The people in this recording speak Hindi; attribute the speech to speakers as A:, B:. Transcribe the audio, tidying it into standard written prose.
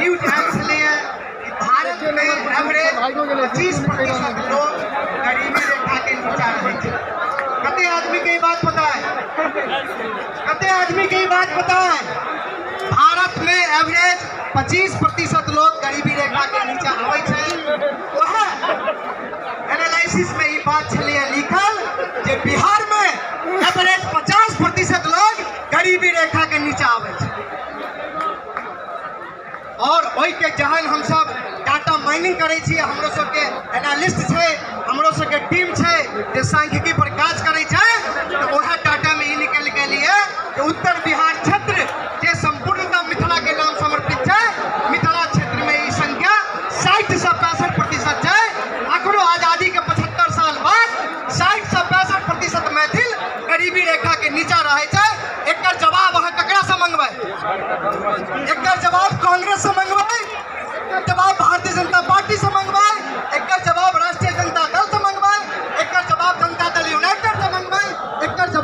A: न्यूज आयल छलैए कि भारत में एवरेज 25% लोग गरीबी रेखा के नीचा रहै छै। कते आदमी के बात पता है? कते आदमी के बात पता है? भारत में एवरेज 25% लोग गरीबी रेखा के नीचा आबै छै। वह एनालिसिस में ये बात छलैए लिखल जे बिहार में एवरेज 50% लोग गरीबी रेखा के नीचा आबै छै। और वही के जहन हम सब डाटा माइनिंग करै छी, हमरो सबके एनालिस्ट छै, हमरो सबके टीम छै जे सांख्यिकी पर काज करै छै, तो वह डाटा में ई निकल गेल है कि उत्तर